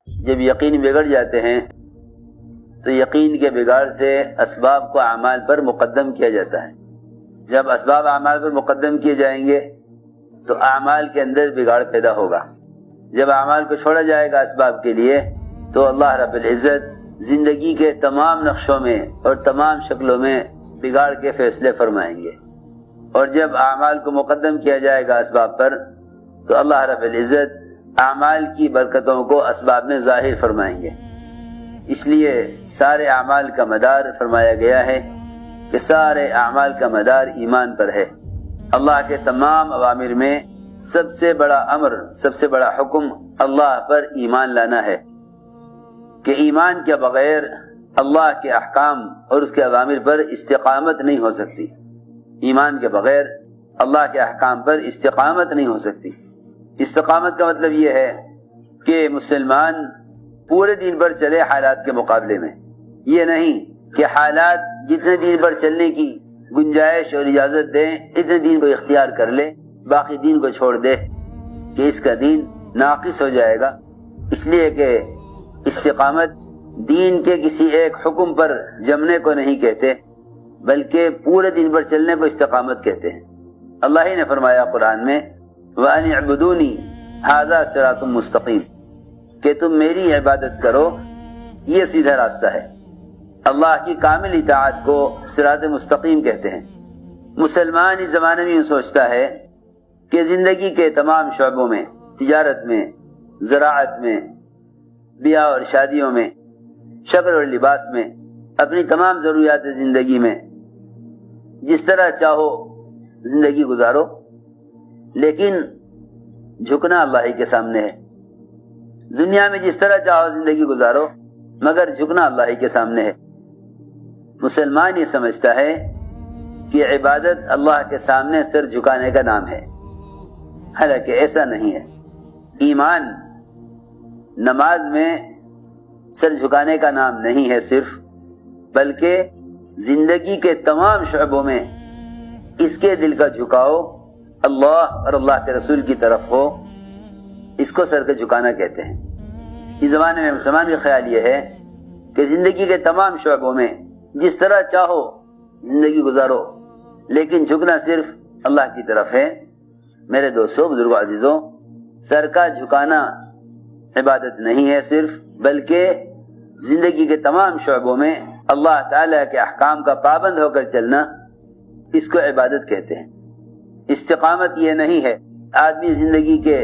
جب یقین بگڑ جاتے ہیں تو یقین کے بگاڑ سے اسباب کو اعمال پر مقدم کیا جاتا ہے. جب اسباب اعمال پر مقدم کیے جائیں گے تو اعمال کے اندر بگاڑ پیدا ہوگا. جب اعمال کو چھوڑا جائے گا اسباب کے لیے تو اللہ رب العزت زندگی کے تمام نقشوں میں اور تمام شکلوں میں بگاڑ کے فیصلے فرمائیں گے. اور جب اعمال کو مقدم کیا جائے گا اسباب پر تو اللہ رب العزت اعمال کی برکتوں کو اسباب میں ظاہر فرمائیں گے. اس لیے سارے اعمال کا مدار فرمایا گیا ہے کہ سارے اعمال کا مدار ایمان پر ہے. اللہ کے تمام اوامر میں سب سے بڑا امر، سب سے بڑا حکم اللہ پر ایمان لانا ہے کہ ایمان کے بغیر اللہ کے احکام اور اس کے اوامر پر استقامت نہیں ہو سکتی. ایمان کے بغیر اللہ کے احکام پر استقامت نہیں ہو سکتی. استقامت کا مطلب یہ ہے کہ مسلمان پورے دین پر چلے حالات کے مقابلے میں. یہ نہیں کہ حالات جتنے دین پر چلنے کی گنجائش اور اجازت دیں اتنے دین کو اختیار کر لے، باقی دین کو چھوڑ دے کہ اس کا دین ناقص ہو جائے گا. اس لیے کہ استقامت دین کے کسی ایک حکم پر جمنے کو نہیں کہتے بلکہ پورے دین پر چلنے کو استقامت کہتے ہیں. اللہ ہی نے فرمایا قرآن میں وَأَنِ اعْبُدُونِي هَذَا صِرَاطٌ مُسْتَقِيمٌ کہ تم میری عبادت کرو، یہ سیدھا راستہ ہے. اللہ کی کامل اطاعت کو صراط مستقیم کہتے ہیں. مسلمان اس زمانے میں یہ سوچتا ہے کہ زندگی کے تمام شعبوں میں، تجارت میں، زراعت میں، بیاہ اور شادیوں میں، شکل اور لباس میں، اپنی تمام ضروریات زندگی میں جس طرح چاہو زندگی گزارو، لیکن جھکنا اللہ ہی کے سامنے ہے. دنیا میں جس طرح چاہو زندگی گزارو مگر جھکنا اللہ ہی کے سامنے ہے. مسلمان یہ سمجھتا ہے کہ عبادت اللہ کے سامنے سر جھکانے کا نام ہے، حالانکہ ایسا نہیں ہے. ایمان نماز میں سر جھکانے کا نام نہیں ہے صرف، بلکہ زندگی کے تمام شعبوں میں اس کے دل کا جھکاؤ اللہ اور اللہ کے رسول کی طرف ہو، اس کو سر کے جھکانا کہتے ہیں. اس زمانے میں مسلمان کا خیال یہ ہے کہ زندگی کے تمام شعبوں میں جس طرح چاہو زندگی گزارو لیکن جھکنا صرف اللہ کی طرف ہے. میرے دوستو، بزرگوں، عزیزوں، سر کا جھکانا عبادت نہیں ہے صرف، بلکہ زندگی کے تمام شعبوں میں اللہ تعالیٰ کے احکام کا پابند ہو کر چلنا، اس کو عبادت کہتے ہیں. استقامت یہ نہیں ہے آدمی زندگی کے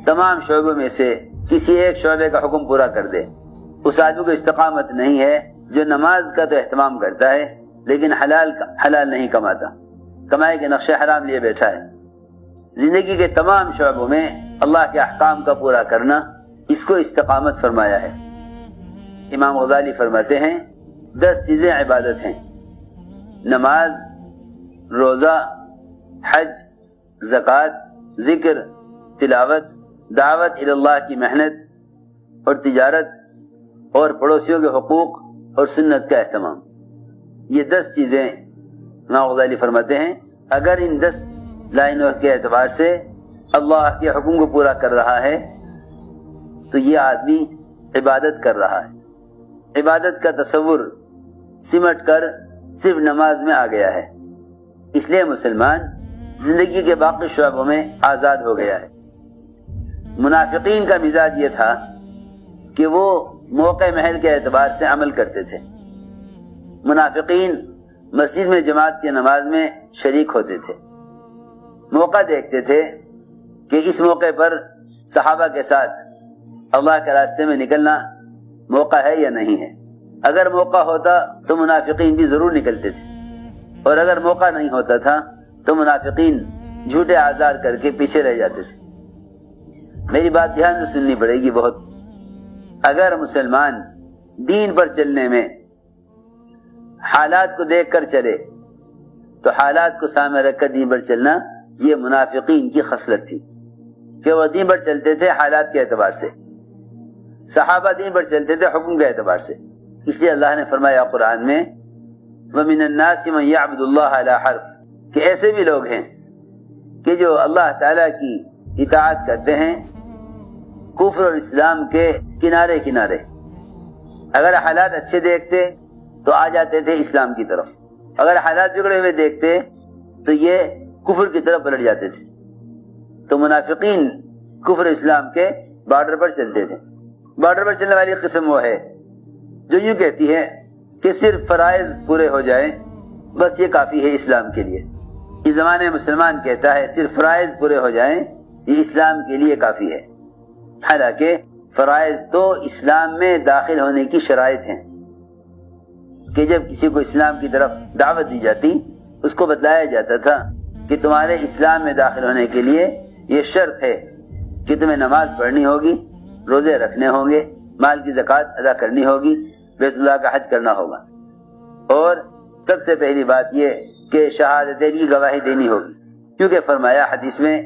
تمام شعبوں میں سے کسی ایک شعبے کا حکم پورا کر دے. اس آدمی کو استقامت نہیں ہے جو نماز کا تو اہتمام کرتا ہے لیکن حلال نہیں کماتا، کمائی کے نقشے حرام لیے بیٹھا ہے. زندگی کے تمام شعبوں میں اللہ کے احکام کا پورا کرنا، اس کو استقامت فرمایا ہے. امام غزالی فرماتے ہیں 10 چیزیں عبادت ہیں: نماز، روزہ، حج، زکوٰۃ، ذکر، تلاوت، دعوت اللہ کی محنت اور تجارت اور پڑوسیوں کے حقوق اور سنت کا اہتمام. یہ 10 چیزیں امام غزالی فرماتے ہیں اگر ان 10 لائنوں کے اعتبار سے اللہ کے حکم کو پورا کر رہا ہے تو یہ آدمی عبادت کر رہا ہے. عبادت کا تصور سمٹ کر صرف نماز میں آ گیا ہے. اس لیے مسلمان زندگی کے باقی شعبوں میں آزاد ہو گیا ہے. منافقین کا مزاج یہ تھا کہ وہ موقع محل کے اعتبار سے عمل کرتے تھے. منافقین مسجد میں جماعت کی نماز میں شریک ہوتے تھے، موقع دیکھتے تھے کہ اس موقع پر صحابہ کے ساتھ اللہ کے راستے میں نکلنا موقع ہے یا نہیں ہے. اگر موقع ہوتا تو منافقین بھی ضرور نکلتے تھے، اور اگر موقع نہیں ہوتا تھا تو منافقین جھوٹے اعذار کر کے پیچھے رہ جاتے تھے. میری بات دھیان سے سننی پڑے گی بہت. اگر مسلمان دین پر چلنے میں حالات کو دیکھ کر چلے تو حالات کو سامنے رکھ کر دین پر چلنا یہ منافقین کی خصلت تھی کہ وہ دین پر چلتے تھے حالات کے اعتبار سے. صحابہ دین پر چلتے تھے حکم کے اعتبار سے. اس لیے اللہ نے فرمایا قرآن میں وَمِنَ النَّاسِ مَن يَعْبُدُ اللَّهَ عَلَى حَرْفٍ کہ ایسے بھی لوگ ہیں کہ جو اللہ تعالیٰ کی اطاعت کرتے ہیں کفر اور اسلام کے کنارے کنارے، اگر حالات اچھے دیکھتے تو آ جاتے تھے اسلام کی طرف، اگر حالات بگڑے ہوئے دیکھتے تو یہ کفر کی طرف پلٹ جاتے تھے۔ تو منافقین کفر اسلام کے بارڈر پر چلتے تھے۔ بارڈر پر چلنے والی قسم وہ ہے جو یوں کہتی ہے کہ صرف فرائض پورے ہو جائیں بس یہ کافی ہے اسلام کے لیے۔ اس زمانے مسلمان کہتا ہے صرف فرائض پورے ہو جائیں یہ اسلام کے لیے کافی ہے، حالانکہ فرائض تو اسلام میں داخل ہونے کی شرائط ہیں کہ جب کسی کو اسلام کی طرف دعوت دی جاتی اس کو بتلایا جاتا تھا کہ تمہارے اسلام میں داخل ہونے کے لیے یہ شرط ہے کہ تمہیں نماز پڑھنی ہوگی، روزے رکھنے ہوں گے، مال کی زکوٰۃ ادا کرنی ہوگی، بیت اللہ کا حج کرنا ہوگا، اور سب سے پہلی بات یہ کہ شہادتین کی گواہی دینی ہوگی، کیونکہ فرمایا حدیث میں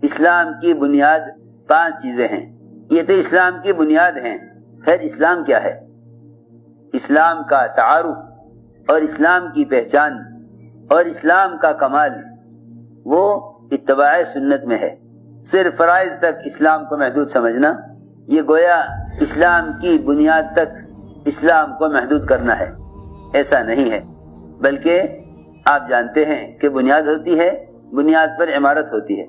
اسلام کی بنیاد 5 چیزیں ہیں۔ یہ تو اسلام کی بنیاد ہیں، پھر اسلام کیا ہے؟ اسلام کا تعارف اور اسلام کی پہچان اور اسلام کا کمال وہ اتباع سنت میں ہے۔ صرف فرائض تک اسلام کو محدود سمجھنا یہ گویا اسلام کی بنیاد تک اسلام کو محدود کرنا ہے، ایسا نہیں ہے، بلکہ آپ جانتے ہیں کہ بنیاد ہوتی ہے، بنیاد پر عمارت ہوتی ہے۔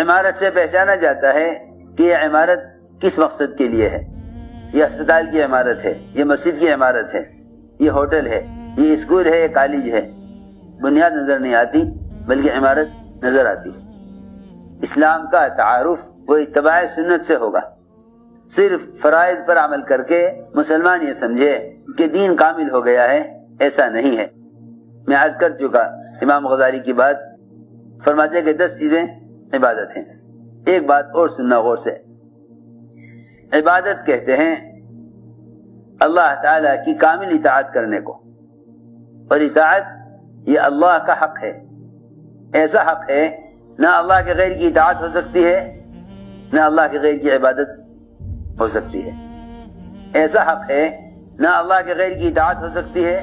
عمارت سے پہچانا جاتا ہے کہ یہ عمارت کس مقصد کے لیے ہے، یہ اسپتال کی عمارت ہے، یہ مسجد کی عمارت ہے، یہ ہوٹل ہے، یہ اسکول ہے، یہ کالج ہے۔ بنیاد نظر نہیں آتی بلکہ عمارت نظر آتی ہے۔ اسلام کا تعارف وہ اتباع سنت سے ہوگا۔ صرف فرائض پر عمل کر کے مسلمان یہ سمجھے کہ دین کامل ہو گیا ہے، ایسا نہیں ہے۔ میں عرض کر چکا امام غزالی کی بات، فرماتے ہیں کہ 10 چیزیں عبادت ہیں۔ ایک بات اور سننا غور سے، عبادت کہتے ہیں اللہ تعالی کی کامل اطاعت کرنے کو، اور اطاعت یہ اللہ کا حق ہے، ایسا حق ہے نہ اللہ کے غیر کی اطاعت ہو سکتی ہے نہ اللہ کے غیر کی عبادت ہو سکتی ہے۔ ایسا حق ہے نہ اللہ کے غیر کی اطاعت ہو سکتی ہے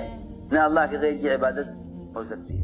نہ اللہ کے غیر کی عبادت ہو سکتی ہے۔